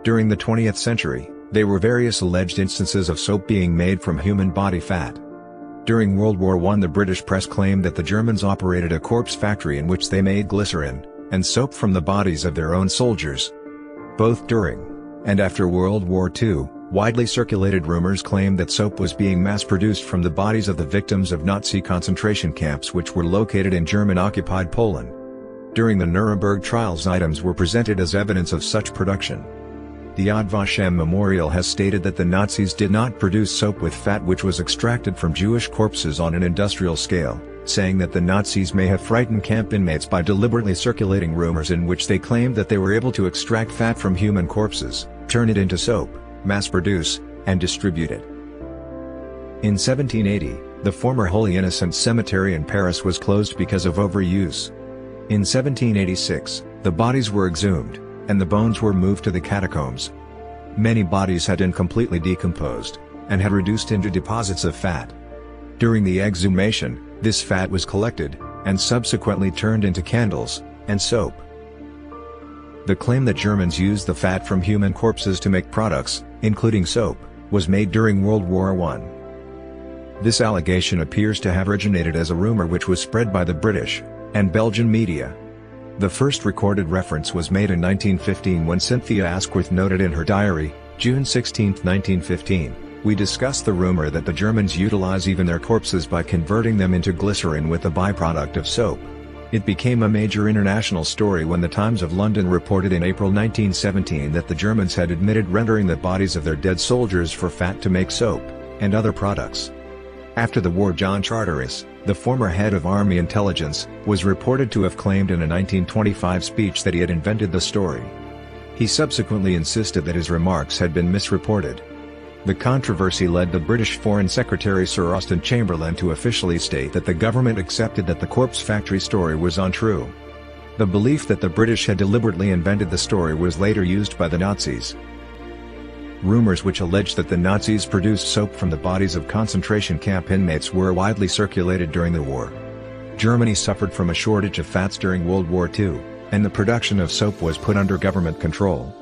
During the 20th century, there were various alleged instances of soap being made from human body fat. During World War I, the British press claimed that the Germans operated a corpse factory in which they made glycerine and soap from the bodies of their own soldiers. Both during and after World War II, widely circulated rumors claimed that soap was being mass-produced from the bodies of the victims of Nazi concentration camps which were located in German-occupied Poland. During the Nuremberg trials, items were presented as evidence of such production. The Yad Vashem Memorial has stated that the Nazis did not produce soap with fat which was extracted from Jewish corpses on an industrial scale, saying that the Nazis may have frightened camp inmates by deliberately circulating rumors in which they claimed that they were able to extract fat from human corpses, turn it into soap, mass-produce, and distribute it. In 1780, the former Holy Innocents Cemetery in Paris was closed because of overuse. In 1786, the bodies were exhumed, and the bones were moved to the catacombs. Many bodies had incompletely decomposed, and had reduced into deposits of fat. During the exhumation, this fat was collected, and subsequently turned into candles and soap. The claim that Germans used the fat from human corpses to make products, including soap, was made during World War I. This allegation appears to have originated as a rumor which was spread by the British and Belgian media. The first recorded reference was made in 1915 when Cynthia Askworth noted in her diary, June 16, 1915, "We discussed the rumor that the Germans utilize even their corpses by converting them into glycerine with the byproduct of soap. It became a major international story when the Times of London reported in April 1917 that the Germans had admitted rendering the bodies of their dead soldiers for fat to make soap and other products." After the war, John Charteris, the former head of Army Intelligence, was reported to have claimed in a 1925 speech that he had invented the story. He subsequently insisted that his remarks had been misreported. The controversy led the British Foreign Secretary Sir Austen Chamberlain to officially state that the government accepted that the corpse factory story was untrue. The belief that the British had deliberately invented the story was later used by the Nazis. Rumors which alleged that the Nazis produced soap from the bodies of concentration camp inmates were widely circulated during the war. Germany suffered from a shortage of fats during World War II, and the production of soap was put under government control.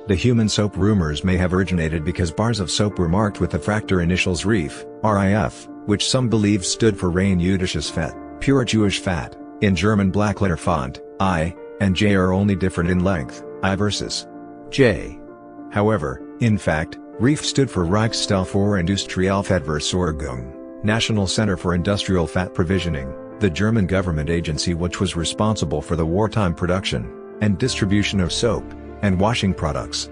The human soap rumors may have originated because bars of soap were marked with the fractal initials RIF, RIF, which some believed stood for rein jüdisches Fett, pure Jewish fat. In German blackletter font, I and J are only different in length, I versus J. However, in fact, RIF stood for Reichsstelle für Industrialfettversorgung, National Center for Industrial Fat Provisioning, the German government agency which was responsible for the wartime production and distribution of soap and washing products.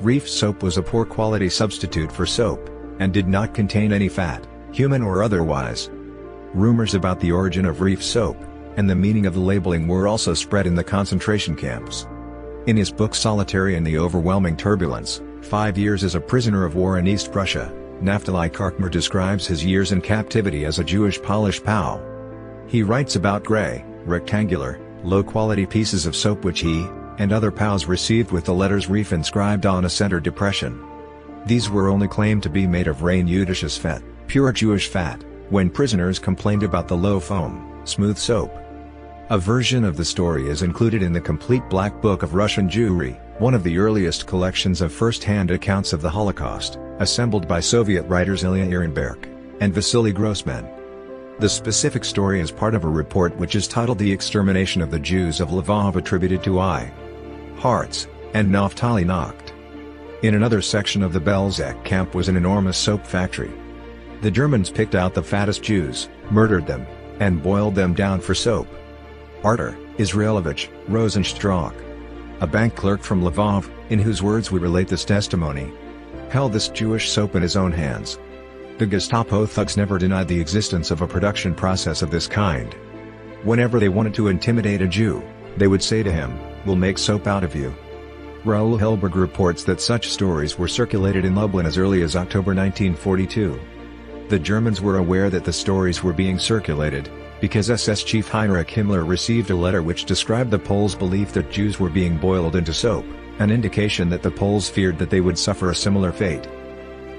RIF soap was a poor quality substitute for soap, and did not contain any fat, human or otherwise. Rumors about the origin of RIF soap and the meaning of the labeling were also spread in the concentration camps. In his book Solitary in the Overwhelming Turbulence, 5 Years as a Prisoner of War in East Prussia, Naftali Karkmer describes his years in captivity as a Jewish Polish POW. He writes about gray, rectangular, low-quality pieces of soap which he and other POWs received with the letters RIF inscribed on a center depression. These were only claimed to be made of rein jüdisches Fett, pure Jewish fat, when prisoners complained about the low foam, smooth soap. A version of the story is included in the Complete Black Book of Russian Jewry, one of the earliest collections of first-hand accounts of the Holocaust, assembled by Soviet writers Ilya Ehrenberg and Vasily Grossman. The specific story is part of a report which is titled The Extermination of the Jews of Lvov, attributed to I. Hartz and Naftali Nacht. In another section of the Belzec camp was an enormous soap factory. The Germans picked out the fattest Jews, murdered them, and boiled them down for soap. Artur Israelovich Rosenstock, a bank clerk from Lvov, in whose words we relate this testimony, held this Jewish soap in his own hands. The Gestapo thugs never denied the existence of a production process of this kind. Whenever they wanted to intimidate a Jew, they would say to him, "We'll make soap out of you." Raoul Helberg reports that such stories were circulated in Lublin as early as October 1942. The Germans were aware that the stories were being circulated, because SS Chief Heinrich Himmler received a letter which described the Poles' belief that Jews were being boiled into soap, an indication that the Poles feared that they would suffer a similar fate.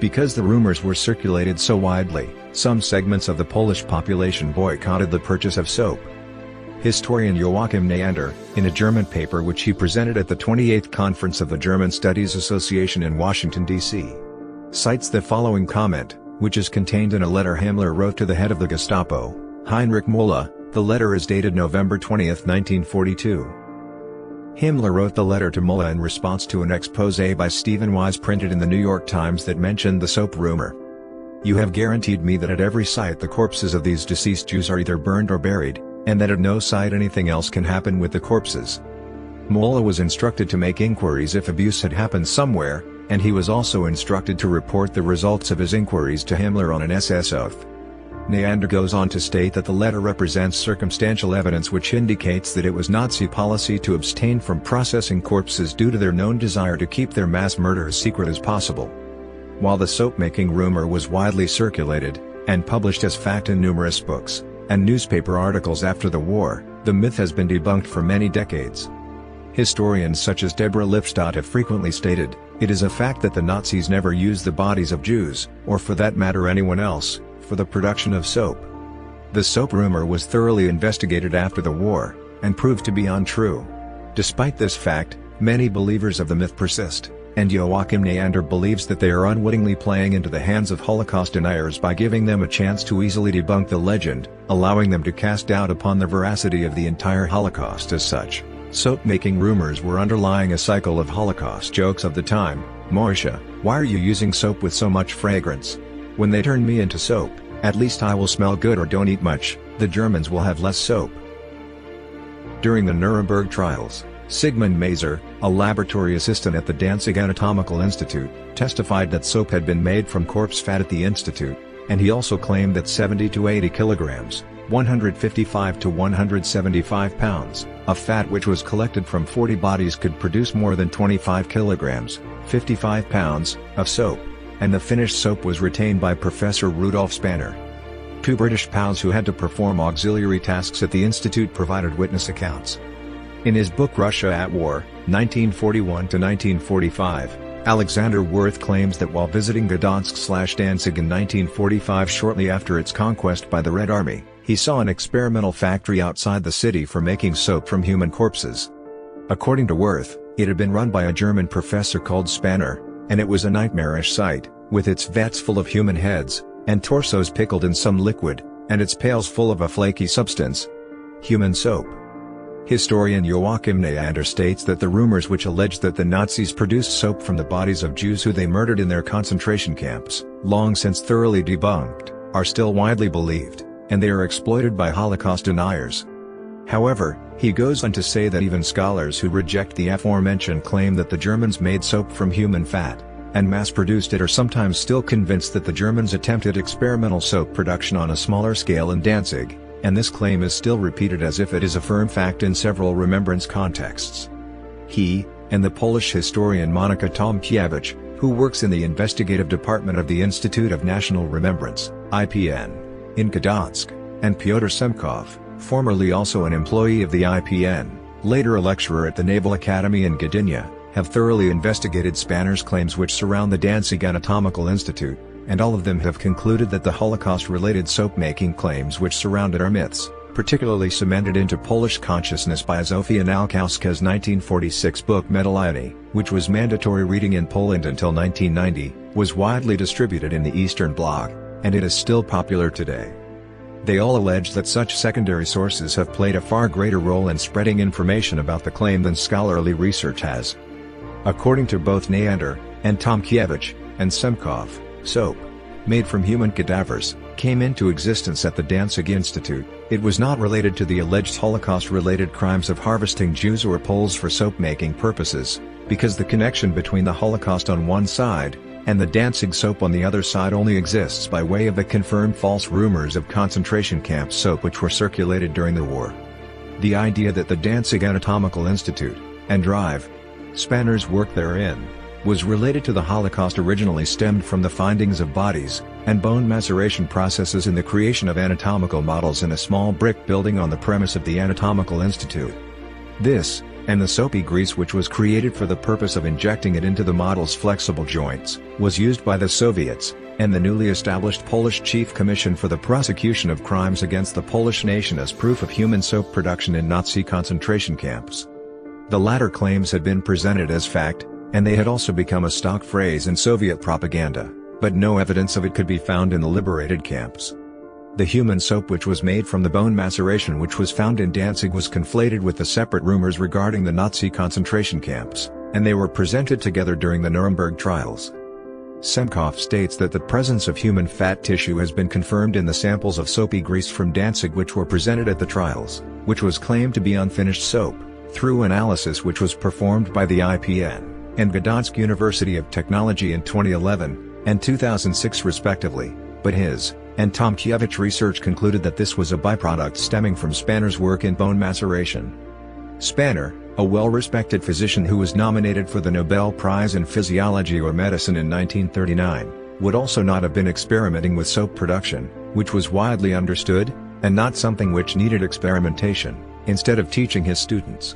Because the rumors were circulated so widely, some segments of the Polish population boycotted the purchase of soap. Historian Joachim Neander, in a German paper which he presented at the 28th Conference of the German Studies Association in Washington, D.C., cites the following comment, which is contained in a letter Himmler wrote to the head of the Gestapo, Heinrich Müller. The letter is dated November 20, 1942. Himmler wrote the letter to Müller in response to an exposé by Stephen Wise printed in the New York Times that mentioned the soap rumor. "You have guaranteed me that at every site the corpses of these deceased Jews are either burned or buried, and that at no site anything else can happen with the corpses." Müller was instructed to make inquiries if abuse had happened somewhere, and he was also instructed to report the results of his inquiries to Himmler on an SS oath. Neander goes on to state that the letter represents circumstantial evidence which indicates that it was Nazi policy to abstain from processing corpses due to their known desire to keep their mass murder as secret as possible. While the soap-making rumor was widely circulated, and published as fact in numerous books and newspaper articles after the war, the myth has been debunked for many decades. Historians such as Deborah Lipstadt have frequently stated, it is a fact that the Nazis never used the bodies of Jews, or for that matter anyone else, for the production of soap. The soap rumor was thoroughly investigated after the war, and proved to be untrue. Despite this fact, many believers of the myth persist, and Joachim Neander believes that they are unwittingly playing into the hands of Holocaust deniers by giving them a chance to easily debunk the legend, allowing them to cast doubt upon the veracity of the entire Holocaust as such. Soap-making rumors were underlying a cycle of Holocaust jokes of the time. "Moishe, why are you using soap with so much fragrance? When they turn me into soap, at least I will smell good, or don't eat much, the Germans will have less soap." During the Nuremberg trials, Sigmund Maser, a laboratory assistant at the Danzig Anatomical Institute, testified that soap had been made from corpse fat at the institute, and he also claimed that 70 to 80 kilograms, 155 to 175 pounds, of fat which was collected from 40 bodies could produce more than 25 kilograms, 55 pounds, of soap, and the finished soap was retained by Professor Rudolf Spanner. Two British POWs who had to perform auxiliary tasks at the institute provided witness accounts. In his book Russia at War, 1941–1945, Alexander Worth claims that while visiting Gdansk/Danzig in 1945 shortly after its conquest by the Red Army, he saw an experimental factory outside the city for making soap from human corpses. According to Worth, it had been run by a German professor called Spanner, and it was a nightmarish sight, with its vats full of human heads, and torsos pickled in some liquid, and its pails full of a flaky substance. Human soap. Historian Joachim Neander states that the rumors which alleged that the Nazis produced soap from the bodies of Jews who they murdered in their concentration camps, long since thoroughly debunked, are still widely believed, and they are exploited by Holocaust deniers. However, he goes on to say that even scholars who reject the aforementioned claim that the Germans made soap from human fat, and mass-produced it, are sometimes still convinced that the Germans attempted experimental soap production on a smaller scale in Danzig, and this claim is still repeated as if it is a firm fact in several remembrance contexts. He, and the Polish historian Monika Tomkiewicz, who works in the investigative department of the Institute of National Remembrance, IPN, in Gdansk, and Pyotr Semkov, formerly also an employee of the IPN, later a lecturer at the Naval Academy in Gdynia, have thoroughly investigated Spanner's claims which surround the Danzig Anatomical Institute, and all of them have concluded that the Holocaust-related soap-making claims which surround it are myths, particularly cemented into Polish consciousness by Zofia Nałkowska's 1946 book Metaliony, which was mandatory reading in Poland until 1990, was widely distributed in the Eastern Bloc, and it is still popular today. They all allege that such secondary sources have played a far greater role in spreading information about the claim than scholarly research has. According to both Neander, and Tomkiewicz, and Semkov, soap, made from human cadavers, came into existence at the Danzig Institute. It was not related to the alleged Holocaust-related crimes of harvesting Jews or Poles for soap-making purposes, because the connection between the Holocaust on one side, and the Danzig soap on the other side only exists by way of the confirmed false rumors of concentration camp soap which were circulated during the war. The idea that the Danzig Anatomical Institute, and Drive, Spanner's work therein, was related to the Holocaust originally stemmed from the findings of bodies, and bone maceration processes in the creation of anatomical models in a small brick building on the premise of the Anatomical Institute. This, and the soapy grease which was created for the purpose of injecting it into the model's flexible joints, was used by the Soviets, and the newly established Polish Chief Commission for the Prosecution of Crimes against the Polish nation as proof of human soap production in Nazi concentration camps. The latter claims had been presented as fact, and they had also become a stock phrase in Soviet propaganda, but no evidence of it could be found in the liberated camps. The human soap which was made from the bone maceration which was found in Danzig was conflated with the separate rumors regarding the Nazi concentration camps, and they were presented together during the Nuremberg trials. Semkov states that the presence of human fat tissue has been confirmed in the samples of soapy grease from Danzig which were presented at the trials, which was claimed to be unfinished soap, through analysis which was performed by the IPN and Gdansk University of Technology in 2011 and 2006 respectively, but his and Tomkiewicz research concluded that this was a byproduct stemming from Spanner's work in bone maceration. Spanner, a well-respected physician who was nominated for the Nobel Prize in Physiology or Medicine in 1939, would also not have been experimenting with soap production, which was widely understood, and not something which needed experimentation, instead of teaching his students.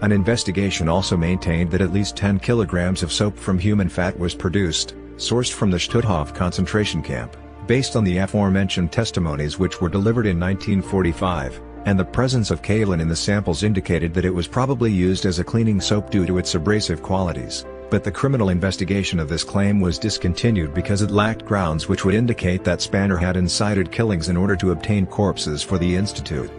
An investigation also maintained that at least 10 kilograms of soap from human fat was produced, sourced from the Stutthof concentration camp, based on the aforementioned testimonies which were delivered in 1945, and the presence of kaolin in the samples indicated that it was probably used as a cleaning soap due to its abrasive qualities, but the criminal investigation of this claim was discontinued because it lacked grounds which would indicate that Spanner had incited killings in order to obtain corpses for the institute.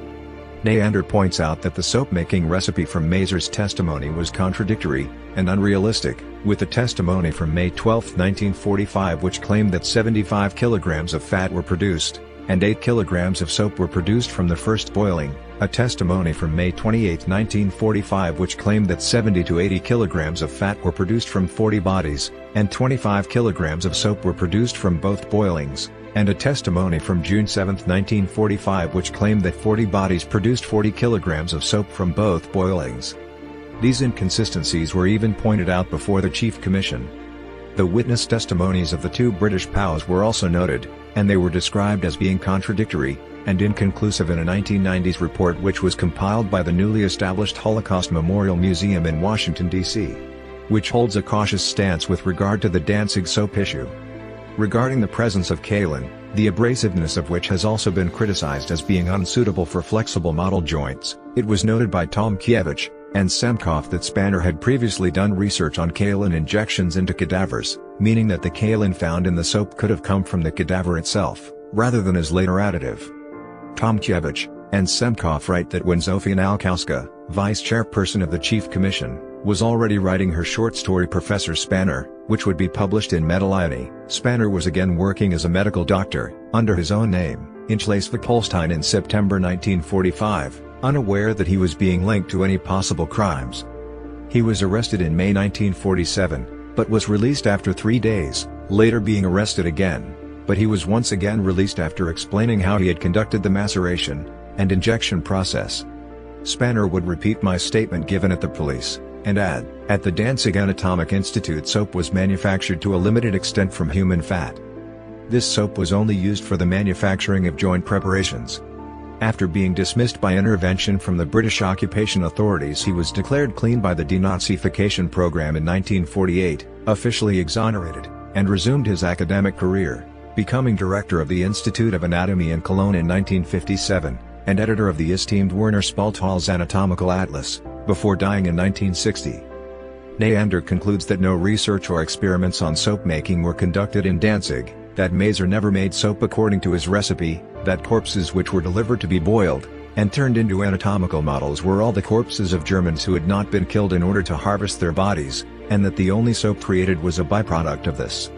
Neander points out that the soap-making recipe from Mazur's testimony was contradictory and unrealistic, with the testimony from May 12, 1945 which claimed that 75 kilograms of fat were produced, and 8 kilograms of soap were produced from the first boiling, a testimony from May 28, 1945 which claimed that 70 to 80 kilograms of fat were produced from 40 bodies, and 25 kilograms of soap were produced from both boilings, and a testimony from June 7, 1945 which claimed that 40 bodies produced 40 kilograms of soap from both boilings. These inconsistencies were even pointed out before the Chief Commission. The witness testimonies of the two British POWs were also noted, and they were described as being contradictory and inconclusive in a 1990s report which was compiled by the newly established Holocaust Memorial Museum in Washington, D.C., which holds a cautious stance with regard to the Danzig soap issue. Regarding the presence of kaolin, the abrasiveness of which has also been criticized as being unsuitable for flexible model joints, it was noted by Tomkiewicz and Semkov that Spanner had previously done research on kaolin injections into cadavers, meaning that the kaolin found in the soap could have come from the cadaver itself, rather than as later additive. Tomkiewicz and Semkov write that when Zofia Nalkowska, vice chairperson of the Chief Commission, was already writing her short story Professor Spanner, which would be published in Medellini, Spanner was again working as a medical doctor, under his own name, in Schleswig-Holstein in September 1945, unaware that he was being linked to any possible crimes. He was arrested in May 1947, but was released after 3 days, later being arrested again, but he was once again released after explaining how he had conducted the maceration and injection process. Spanner would repeat my statement given at the police, and add, at the Danzig Anatomic Institute soap was manufactured to a limited extent from human fat. This soap was only used for the manufacturing of joint preparations. After being dismissed by intervention from the British occupation authorities, he was declared clean by the denazification program in 1948, officially exonerated, and resumed his academic career, becoming director of the Institute of Anatomy in Cologne in 1957, and editor of the esteemed Werner Spalthal's Anatomical Atlas, before dying in 1960. Neander concludes that no research or experiments on soap making were conducted in Danzig, that Mazur never made soap according to his recipe, that corpses which were delivered to be boiled and turned into anatomical models were all the corpses of Germans who had not been killed in order to harvest their bodies, and that the only soap created was a byproduct of this.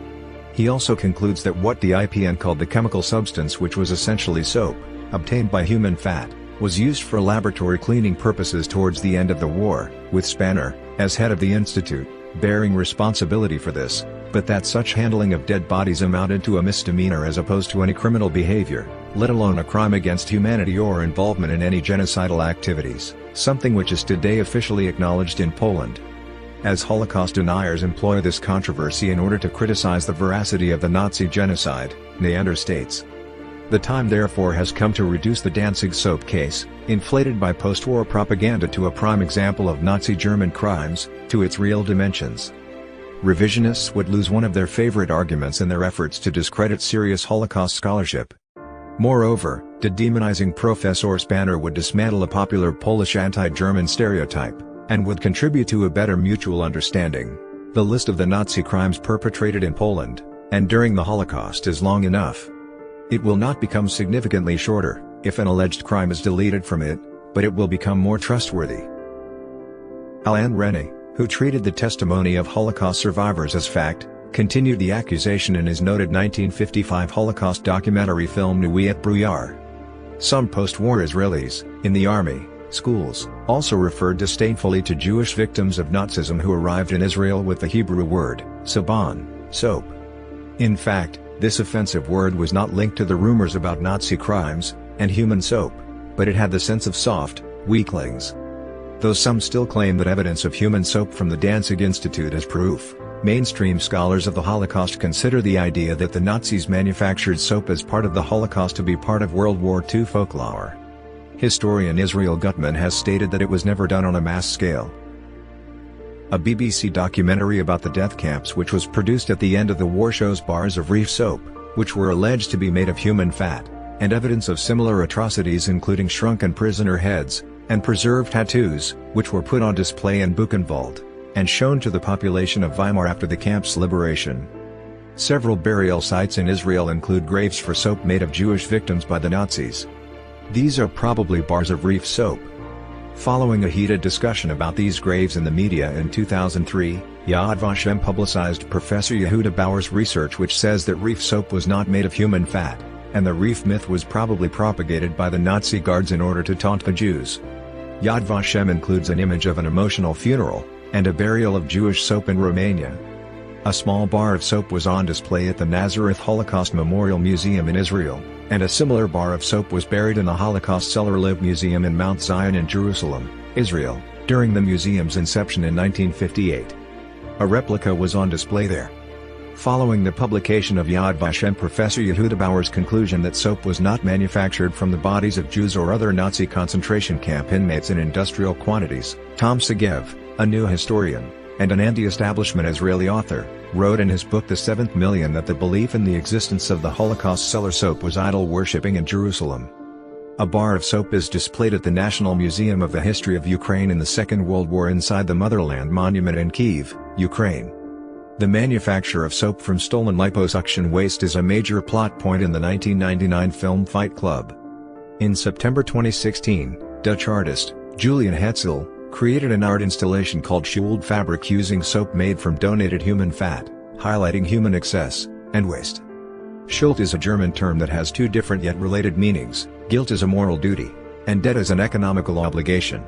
He also concludes that what the IPN called the chemical substance, which was essentially soap, obtained by human fat, was used for laboratory cleaning purposes towards the end of the war, with Spanner, as head of the institute, bearing responsibility for this, but that such handling of dead bodies amounted to a misdemeanor as opposed to any criminal behavior, let alone a crime against humanity or involvement in any genocidal activities, something which is today officially acknowledged in Poland. As Holocaust deniers employ this controversy in order to criticize the veracity of the Nazi genocide, Neander states, The time therefore has come to reduce the Danzig soap case, inflated by post-war propaganda to a prime example of Nazi German crimes, to its real dimensions. Revisionists would lose one of their favorite arguments in their efforts to discredit serious Holocaust scholarship. Moreover, demonizing Professor Spanner would dismantle a popular Polish anti-German stereotype, and would contribute to a better mutual understanding. The list of the Nazi crimes perpetrated in Poland, and during the Holocaust is long enough. It will not become significantly shorter, if an alleged crime is deleted from it, but it will become more trustworthy. Alain René, who treated the testimony of Holocaust survivors as fact, continued the accusation in his noted 1955 Holocaust documentary film Nuit et Brouillard. Some post-war Israelis, in the army, schools, also referred disdainfully to Jewish victims of Nazism who arrived in Israel with the Hebrew word, sabon, soap. In fact, this offensive word was not linked to the rumors about Nazi crimes, and human soap, but it had the sense of soft, weaklings. Though some still claim that evidence of human soap from the Danzig Institute is proof, mainstream scholars of the Holocaust consider the idea that the Nazis manufactured soap as part of the Holocaust to be part of World War II folklore. Historian Israel Gutman has stated that it was never done on a mass scale. A BBC documentary about the death camps which was produced at the end of the war shows bars of reef soap, which were alleged to be made of human fat, and evidence of similar atrocities including shrunken prisoner heads, and preserved tattoos, which were put on display in Buchenwald, and shown to the population of Weimar after the camp's liberation. Several burial sites in Israel include graves for soap made of Jewish victims by the Nazis. These are probably bars of reef soap. Following a heated discussion about these graves in the media in 2003, Yad Vashem publicized Professor Yehuda Bauer's research which says that reef soap was not made of human fat, and the reef myth was probably propagated by the Nazi guards in order to taunt the Jews. Yad Vashem includes an image of an emotional funeral, and a burial of Jewish soap in Romania. A small bar of soap was on display at the Nazareth Holocaust Memorial Museum in Israel, and a similar bar of soap was buried in the Holocaust Cellar Live Museum in Mount Zion in Jerusalem, Israel, during the museum's inception in 1958. A replica was on display there. Following the publication of Yad Vashem, Professor Yehuda Bauer's conclusion that soap was not manufactured from the bodies of Jews or other Nazi concentration camp inmates in industrial quantities, Tom Segev, a new historian, and an anti-establishment Israeli author, wrote in his book The Seventh Million that the belief in the existence of the Holocaust cellar soap was idol worshipping in Jerusalem. A bar of soap is displayed at the National Museum of the History of Ukraine in the Second World War inside the Motherland Monument in Kyiv, Ukraine. The manufacture of soap from stolen liposuction waste is a major plot point in the 1999 film Fight Club. In September 2016, Dutch artist, Julian Hetzel, created an art installation called Schuld Fabric using soap made from donated human fat, highlighting human excess, and waste. Schuld is a German term that has two different yet related meanings: guilt is a moral duty, and debt is an economical obligation.